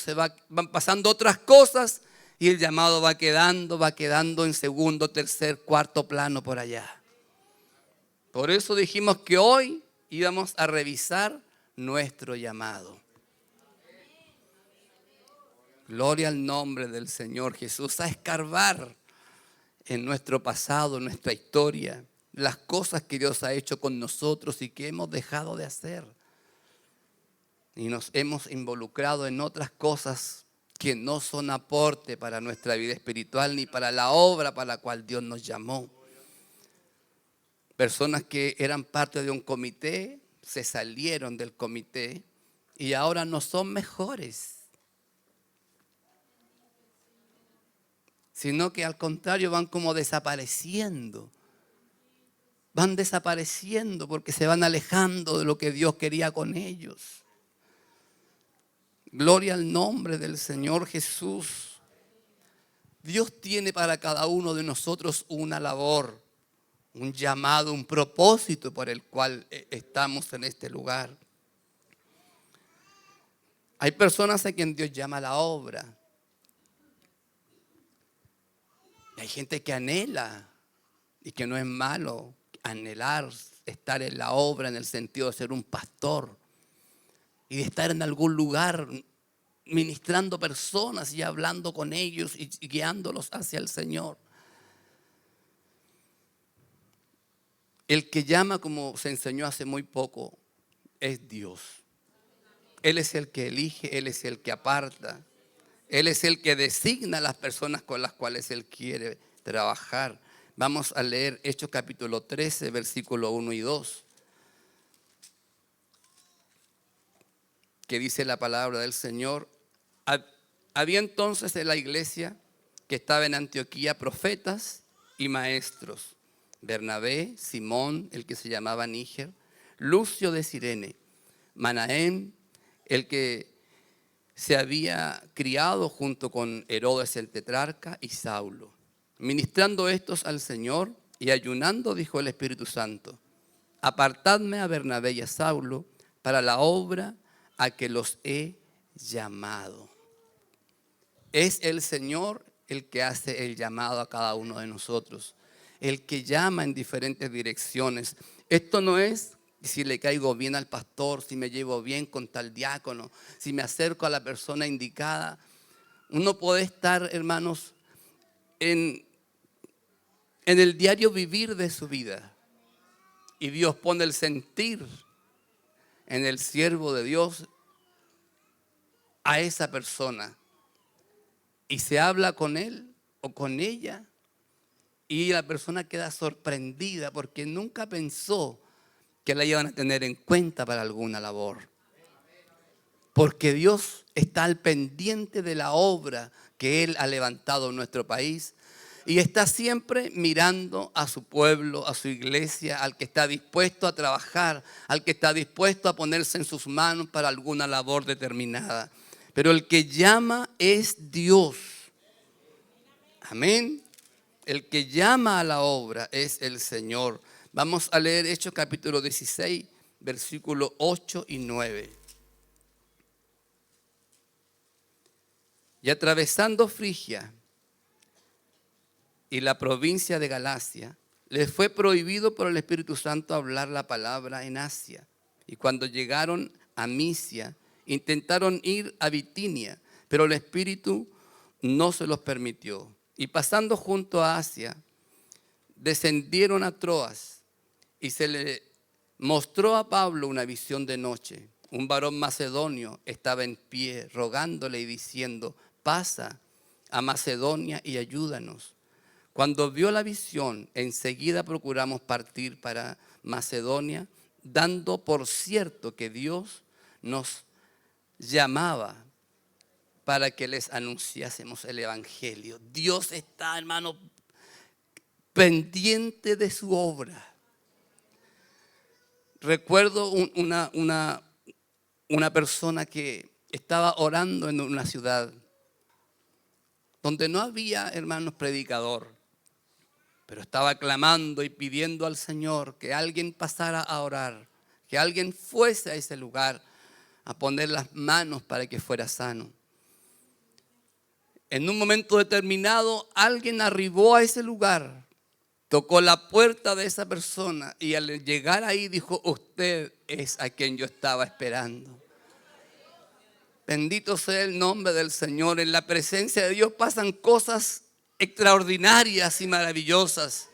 van pasando otras cosas y el llamado va quedando en segundo, tercer, cuarto plano por allá. Por eso dijimos que hoy íbamos a revisar nuestro llamado. Gloria al nombre del Señor Jesús, a escarbar en nuestro pasado, en nuestra historia, las cosas que Dios ha hecho con nosotros y que hemos dejado de hacer. Y nos hemos involucrado en otras cosas que no son aporte para nuestra vida espiritual ni para la obra para la cual Dios nos llamó. Personas que eran parte de un comité, se salieron del comité y ahora no son mejores, sino que al contrario van como desapareciendo. Van desapareciendo porque se van alejando de lo que Dios quería con ellos. Gloria al nombre del Señor Jesús. Dios tiene para cada uno de nosotros una labor, un llamado, un propósito por el cual estamos en este lugar. Hay personas a quien Dios llama a la obra. Y hay gente que anhela, y que no es malo anhelar estar en la obra en el sentido de ser un pastor y de estar en algún lugar ministrando personas y hablando con ellos y guiándolos hacia el Señor. El que llama, como se enseñó hace muy poco, es Dios. Él es el que elige, Él es el que aparta. Él es el que designa a las personas con las cuales Él quiere trabajar. Vamos a leer Hechos capítulo 13, versículo 1 y 2. Que dice la palabra del Señor. Había entonces en la iglesia que estaba en Antioquía profetas y maestros. Bernabé, Simón, el que se llamaba Níger, Lucio de Cirene, Manaén, el que se había criado junto con Herodes el tetrarca, y Saulo. Ministrando estos al Señor y ayunando, dijo el Espíritu Santo: apartadme a Bernabé y a Saulo para la obra a que los he llamado. Es el Señor el que hace el llamado a cada uno de nosotros, el que llama en diferentes direcciones. Esto no es si le caigo bien al pastor, si me llevo bien con tal diácono, si me acerco a la persona indicada. Uno puede estar, hermanos, en el diario vivir de su vida, y Dios pone el sentir en el siervo de Dios a esa persona, y se habla con él o con ella, y la persona queda sorprendida porque nunca pensó que la iban a tener en cuenta para alguna labor. Porque Dios está al pendiente de la obra que Él ha levantado en nuestro país, y está siempre mirando a su pueblo, a su iglesia, al que está dispuesto a trabajar, al que está dispuesto a ponerse en sus manos para alguna labor determinada. Pero el que llama es Dios. Amén. El que llama a la obra es el Señor. Vamos a leer Hechos capítulo 16, versículos 8 y 9. Y atravesando Frigia y la provincia de Galacia, les fue prohibido por el Espíritu Santo hablar la palabra en Asia. Y cuando llegaron a Misia, intentaron ir a Bitinia, pero el Espíritu no se los permitió. Y pasando junto a Asia, descendieron a Troas, y se le mostró a Pablo una visión de noche. un varón macedonio estaba en pie, rogándole y diciendo: pasa a Macedonia y ayúdanos. Cuando vio la visión, enseguida procuramos partir para Macedonia, dando por cierto que Dios nos llamaba para que les anunciásemos el evangelio. Dios está, hermano, pendiente de su obra. Recuerdo una persona que estaba orando en una ciudad donde no había, hermanos, predicador, pero estaba clamando y pidiendo al Señor que alguien pasara a orar, que alguien fuese a ese lugar a poner las manos para que fuera sano. En un momento determinado, alguien arribó a ese lugar, tocó la puerta de esa persona y al llegar ahí dijo: usted es a quien yo estaba esperando. Bendito sea el nombre del Señor. En la presencia de Dios pasan cosas extraordinarias y maravillosas,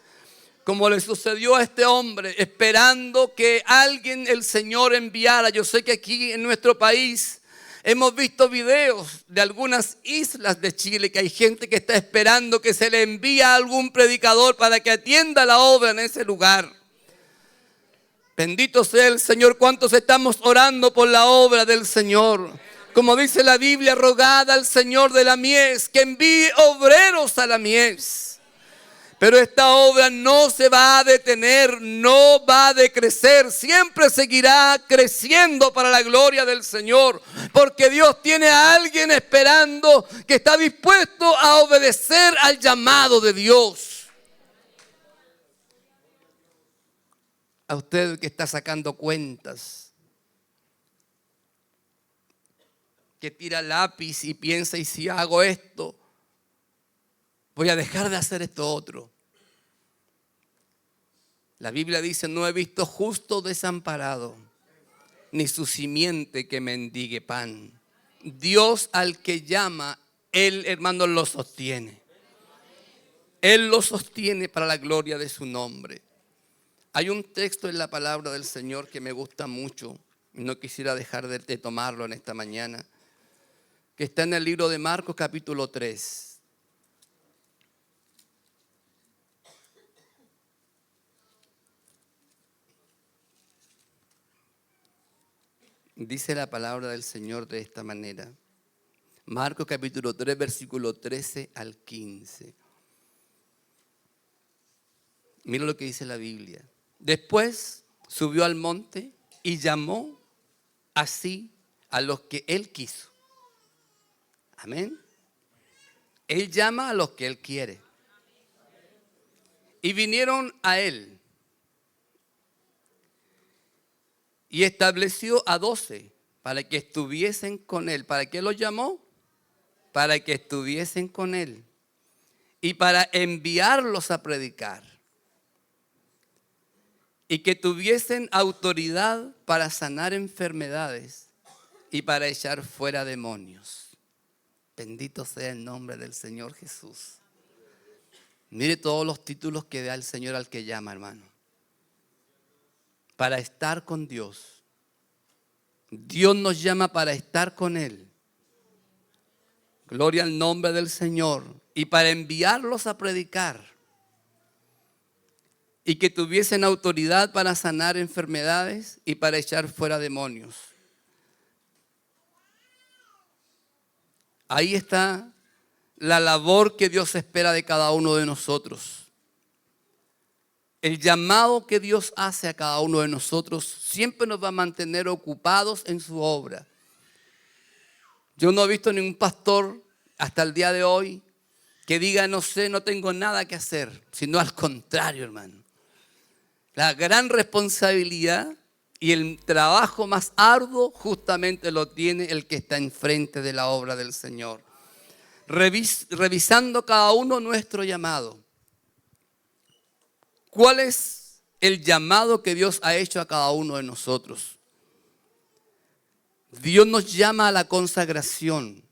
como le sucedió a este hombre, esperando que alguien el Señor enviara. Yo sé que aquí en nuestro país hemos visto videos de algunas islas de Chile que hay gente que está esperando que se le envíe a algún predicador para que atienda la obra en ese lugar. Bendito sea el Señor. ¿Cuántos estamos orando por la obra del Señor? Como dice la Biblia: rogad al Señor de la mies que envíe obreros a la mies. Pero esta obra no se va a detener, no va a decrecer, siempre seguirá creciendo para la gloria del Señor, porque Dios tiene a alguien esperando que está dispuesto a obedecer al llamado de Dios. A usted que está sacando cuentas, que tira lápiz y piensa: y si hago esto, voy a dejar de hacer esto otro. La Biblia dice: no he visto justo desamparado, ni su simiente que mendigue pan. Dios al que llama, Él, hermano, lo sostiene. Él lo sostiene para la gloria de su nombre. Hay un texto en la palabra del Señor que me gusta mucho, y no quisiera dejar de tomarlo en esta mañana, que está en el libro de Marcos capítulo 3. Dice la palabra del Señor de esta manera. Marcos capítulo 3, versículo 13 al 15. Mira lo que dice la Biblia. Después subió al monte y llamó así a los que Él quiso. Amén. Él llama a los que Él quiere. Y vinieron a Él. Y estableció a 12 para que estuviesen con Él. ¿Para qué los llamó? Para que estuviesen con Él. Y para enviarlos a predicar. Y que tuviesen autoridad para sanar enfermedades y para echar fuera demonios. Bendito sea el nombre del Señor Jesús. Mire todos los títulos que da el Señor al que llama, hermano. Para estar con Dios. Dios nos llama para estar con Él. Gloria al nombre del Señor. Y para enviarlos a predicar. Y que tuviesen autoridad para sanar enfermedades y para echar fuera demonios. Ahí está la labor que Dios espera de cada uno de nosotros. El llamado que Dios hace a cada uno de nosotros siempre nos va a mantener ocupados en su obra. Yo no he visto ningún pastor hasta el día de hoy que diga: no sé, no tengo nada que hacer, sino al contrario, hermano. La gran responsabilidad y el trabajo más arduo justamente lo tiene el que está enfrente de la obra del Señor. Revisando cada uno nuestro llamado. ¿Cuál es el llamado que Dios ha hecho a cada uno de nosotros? Dios nos llama a la consagración.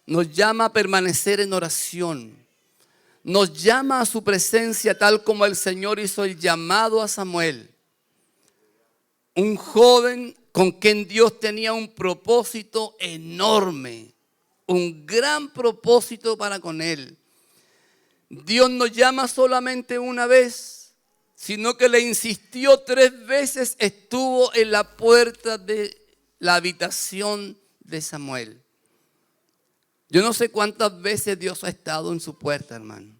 Nos llama a permanecer en oración. Nos llama a su presencia tal como el Señor hizo el llamado a Samuel. Un joven con quien Dios tenía un propósito enorme, un gran propósito para con él. Dios no llama solamente una vez, sino que le insistió 3 veces, estuvo en la puerta de la habitación de Samuel. Yo no sé cuántas veces Dios ha estado en su puerta, hermano.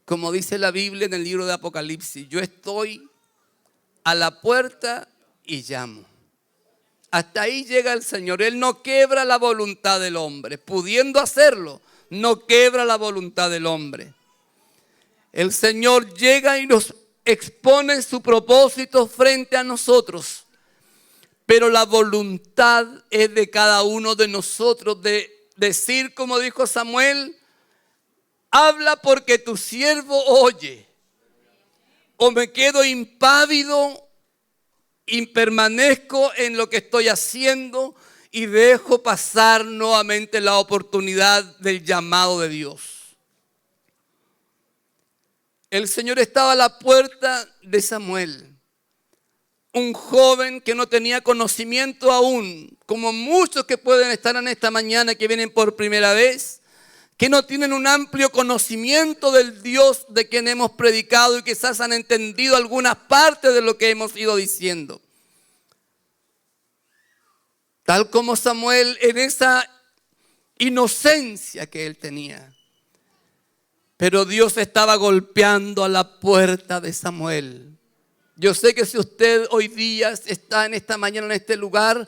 Como dice la Biblia en el libro de Apocalipsis, yo estoy a la puerta y llamo. Hasta ahí llega el Señor. Él no quiebra la voluntad del hombre. Pudiendo hacerlo, no quiebra la voluntad del hombre. El Señor llega y nos expone su propósito frente a nosotros. Pero la voluntad es de cada uno de nosotros de decir, como dijo Samuel, habla porque tu siervo oye. O me quedo impávido y permanezco en lo que estoy haciendo y dejo pasar nuevamente la oportunidad del llamado de Dios. El Señor estaba a la puerta de Samuel, un joven que no tenía conocimiento aún, como muchos que pueden estar en esta mañana que vienen por primera vez, que no tienen un amplio conocimiento del Dios de quien hemos predicado y quizás han entendido algunas partes de lo que hemos ido diciendo. Tal como Samuel en esa inocencia que él tenía. Pero Dios estaba golpeando a la puerta de Samuel. Yo sé que si usted hoy día está en esta mañana en este lugar,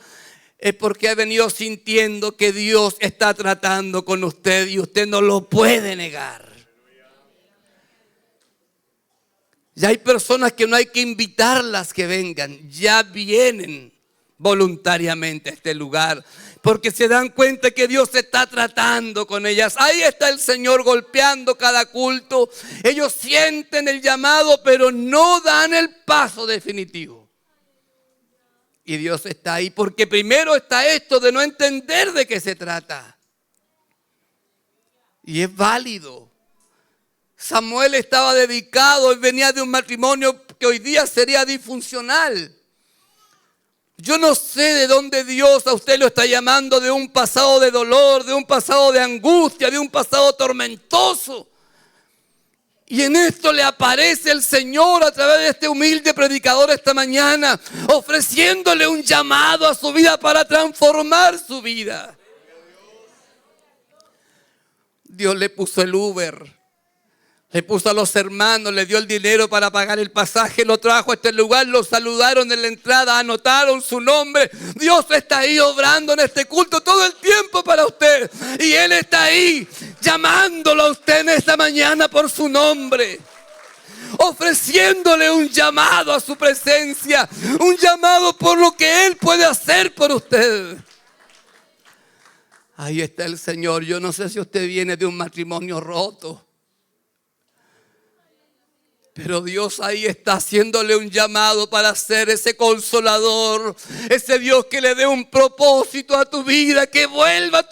es porque ha venido sintiendo que Dios está tratando con usted y usted no lo puede negar. Ya hay personas que no hay que invitarlas que vengan, ya vienen voluntariamente a este lugar, porque se dan cuenta que Dios está tratando con ellas. Ahí está el Señor golpeando cada culto. Ellos sienten el llamado, pero no dan el paso definitivo. Y Dios está ahí porque primero está esto de no entender de qué se trata. Y es válido. Samuel estaba dedicado y venía de un matrimonio que hoy día sería disfuncional. Yo no sé de dónde Dios a usted lo está llamando, de un pasado de dolor, de un pasado de angustia, de un pasado tormentoso. Y en esto le aparece el Señor a través de este humilde predicador esta mañana, ofreciéndole un llamado a su vida para transformar su vida. Dios le puso el Uber. Le puso a los hermanos, le dio el dinero para pagar el pasaje, lo trajo a este lugar, lo saludaron en la entrada, anotaron su nombre. Dios está ahí obrando en este culto todo el tiempo para usted. Y Él está ahí llamándolo a usted en esta mañana por su nombre. Ofreciéndole un llamado a su presencia, un llamado por lo que Él puede hacer por usted. Ahí está el Señor. Yo no sé si usted viene de un matrimonio roto. Pero Dios ahí está haciéndole un llamado para ser ese consolador, ese Dios que le dé un propósito a tu vida, que vuelva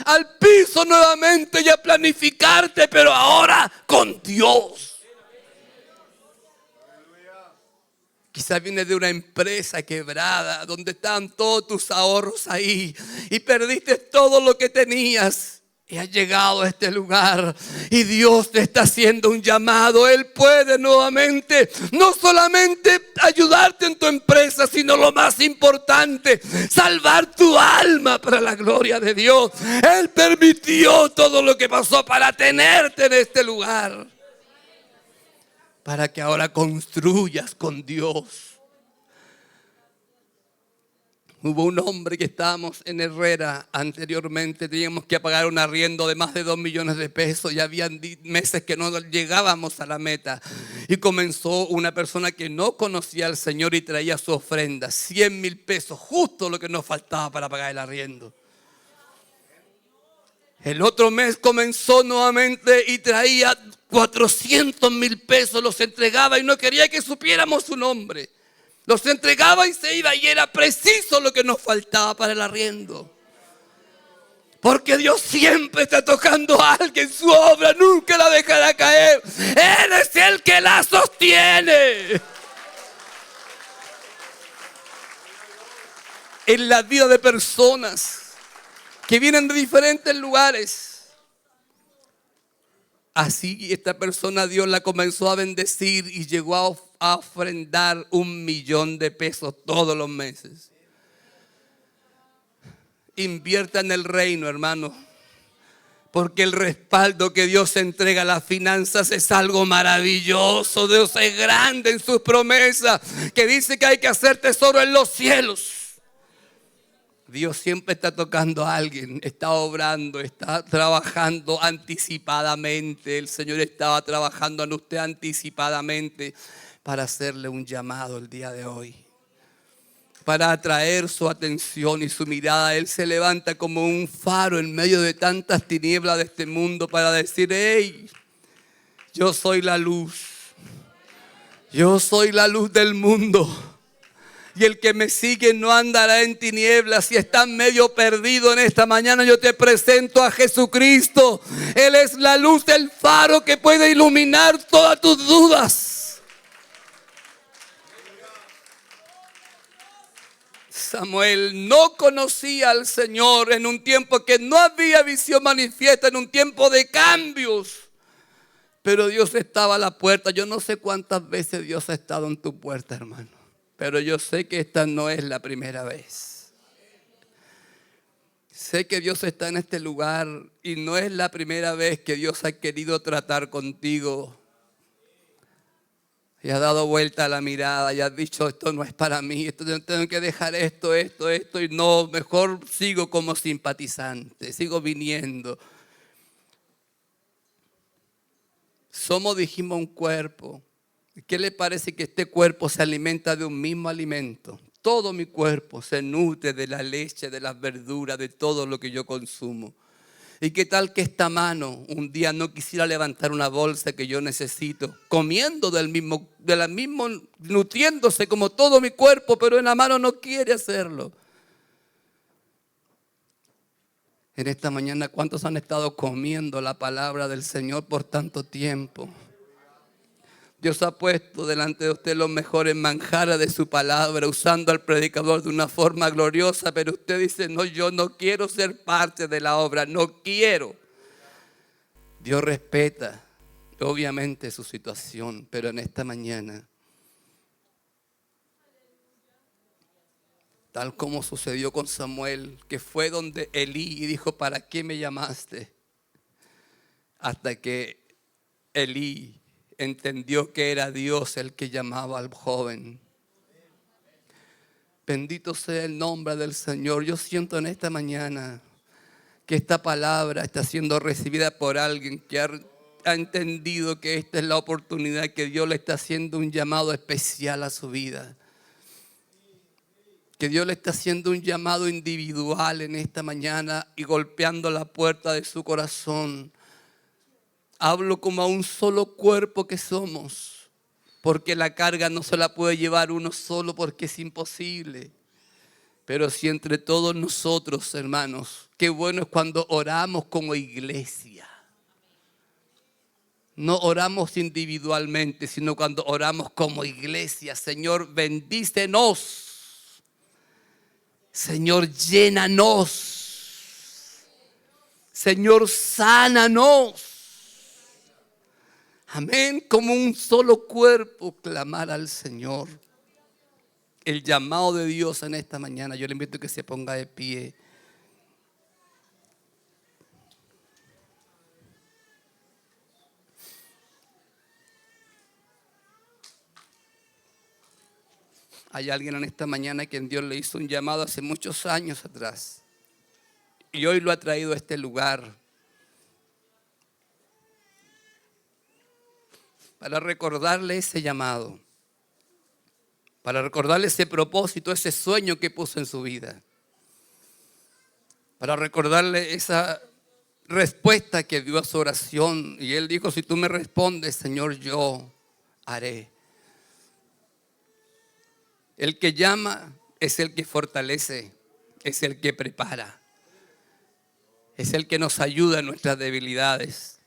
al piso nuevamente y a planificarte, pero ahora con Dios. Quizás vienes de una empresa quebrada, donde están todos tus ahorros ahí y perdiste todo lo que tenías. Y has llegado a este lugar y Dios te está haciendo un llamado. Él puede nuevamente no solamente ayudarte en tu empresa, sino lo más importante, salvar tu alma para la gloria de Dios. Él permitió todo lo que pasó para tenerte en este lugar, para que ahora construyas con Dios. Hubo un hombre que estábamos en Herrera anteriormente, teníamos que pagar un arriendo de más de 2 millones de pesos y habían meses que no llegábamos a la meta. Y comenzó una persona que no conocía al Señor y traía su ofrenda, 100,000 pesos, justo lo que nos faltaba para pagar el arriendo. El otro mes comenzó nuevamente y traía 400,000 pesos, los entregaba y no quería que supiéramos su nombre. Los entregaba y se iba y era preciso lo que nos faltaba para el arriendo. Porque Dios siempre está tocando a alguien, su obra nunca la dejará caer. Él es el que la sostiene. en la vida de personas que vienen de diferentes lugares. Así esta persona Dios la comenzó a bendecir y llegó a ofrendar 1,000,000 de pesos todos los meses. Invierta en el reino, hermano, porque el respaldo que Dios entrega a las finanzas es algo maravilloso. Dios es grande en sus promesas, que dice que hay que hacer tesoro en los cielos. Dios siempre está tocando a alguien, está obrando, está trabajando anticipadamente. El Señor estaba trabajando en usted anticipadamente para hacerle un llamado el día de hoy, para atraer su atención y su mirada. Él se levanta como un faro en medio de tantas tinieblas de este mundo para decir: hey, yo soy la luz, yo soy la luz del mundo. Y el que me sigue no andará en tinieblas. Si estás medio perdido en esta mañana, yo te presento a Jesucristo. Él es la luz del faro que puede iluminar todas tus dudas. Samuel no conocía al Señor en un tiempo que no había visión manifiesta, en un tiempo de cambios. Pero Dios estaba a la puerta. Yo no sé cuántas veces Dios ha estado en tu puerta, hermano, pero yo sé que esta no es la primera vez. Sé que Dios está en este lugar y no es la primera vez que Dios ha querido tratar contigo. Y has dado vuelta a la mirada y has dicho: esto no es para mí, esto tengo que dejar esto, y no, mejor sigo como simpatizante, sigo viniendo. Somos, dijimos, un cuerpo. ¿Qué le parece que este cuerpo se alimenta de un mismo alimento? Todo mi cuerpo se nutre de la leche, de las verduras, de todo lo que yo consumo. ¿Y qué tal que esta mano un día no quisiera levantar una bolsa que yo necesito, comiendo de la misma, nutriéndose como todo mi cuerpo, pero en la mano no quiere hacerlo? En esta mañana, ¿cuántos han estado comiendo la palabra del Señor por tanto tiempo? Dios ha puesto delante de usted los mejores manjares de su palabra, usando al predicador de una forma gloriosa, pero usted dice: no, yo no quiero ser parte de la obra, no quiero. Dios respeta obviamente su situación, pero en esta mañana, tal como sucedió con Samuel, que fue donde Elí y dijo: ¿para qué me llamaste? Hasta que Elí entendió que era Dios el que llamaba al joven. Bendito sea el nombre del Señor. Yo siento en esta mañana que esta palabra está siendo recibida por alguien que ha entendido que esta es la oportunidad, que Dios le está haciendo un llamado especial a su vida, que Dios le está haciendo un llamado individual en esta mañana y golpeando la puerta de su corazón. Hablo como a un solo cuerpo que somos, porque la carga no se la puede llevar uno solo, porque es imposible. Pero si entre todos nosotros, hermanos, qué bueno es cuando oramos como iglesia. No oramos individualmente, sino cuando oramos como iglesia. Señor, bendícenos. Señor, llénanos. Señor, sánanos. Amén, como un solo cuerpo clamar al Señor. El llamado de Dios en esta mañana, yo le invito a que se ponga de pie. Hay alguien en esta mañana que Dios le hizo un llamado hace muchos años atrás y hoy lo ha traído a este lugar para recordarle ese llamado, para recordarle ese propósito, ese sueño que puso en su vida, para recordarle esa respuesta que dio a su oración. Y él dijo: si tú me respondes, Señor, yo haré. El que llama es el que fortalece, es el que prepara, es el que nos ayuda en nuestras debilidades.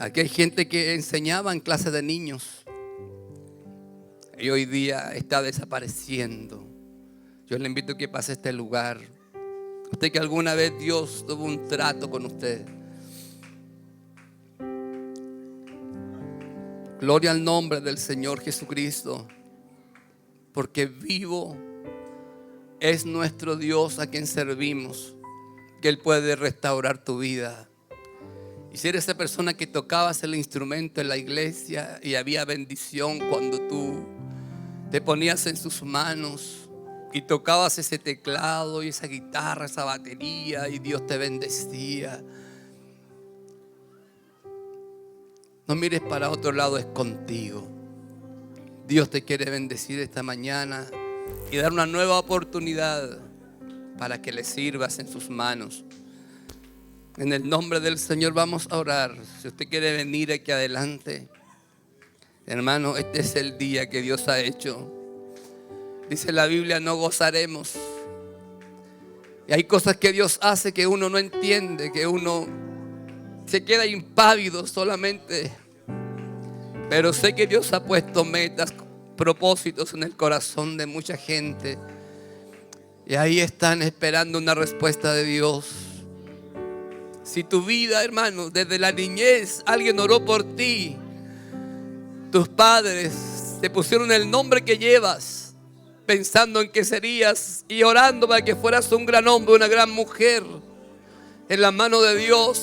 Aquí hay gente que enseñaba en clase de niños. y hoy día está desapareciendo. Yo le invito a que pase a este lugar. Usted que alguna vez Dios tuvo un trato con usted. Gloria al nombre del Señor Jesucristo, porque vivo es nuestro Dios a quien servimos, que Él puede restaurar tu vida. Y si eres esa persona que tocabas el instrumento en la iglesia y había bendición cuando tú te ponías en sus manos y tocabas ese teclado y esa guitarra, esa batería, y Dios te bendecía, no mires para otro lado, es contigo. Dios te quiere bendecir esta mañana y dar una nueva oportunidad para que le sirvas en sus manos. En el nombre del Señor vamos a orar. Si usted quiere venir aquí adelante, hermano, este es el día que Dios ha hecho. Dice la Biblia, no gozaremos. Y hay cosas que Dios hace que uno no entiende, que uno se queda impávido solamente. Pero sé que Dios ha puesto metas, propósitos en el corazón de mucha gente. Y ahí están esperando una respuesta de Dios. Si tu vida, hermano, desde la niñez alguien oró por ti, tus padres te pusieron el nombre que llevas, pensando en que serías y orando para que fueras un gran hombre, una gran mujer en la mano de Dios.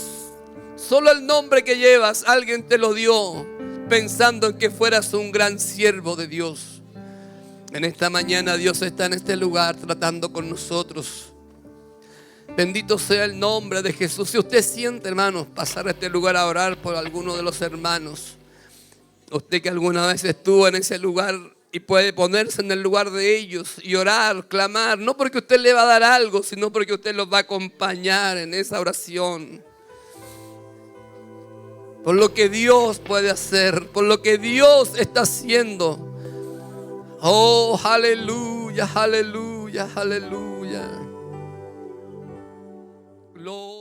Solo el nombre que llevas alguien te lo dio, pensando en que fueras un gran siervo de Dios. En esta mañana Dios está en este lugar tratando con nosotros. Bendito sea el nombre de Jesús. Si usted siente, hermanos, pasar a este lugar a orar por alguno de los hermanos, usted que alguna vez estuvo en ese lugar y puede ponerse en el lugar de ellos y orar, clamar, no porque usted le va a dar algo, sino porque usted los va a acompañar en esa oración. Por lo que Dios puede hacer, por lo que Dios está haciendo. Oh, aleluya, aleluya, aleluya. Gloria.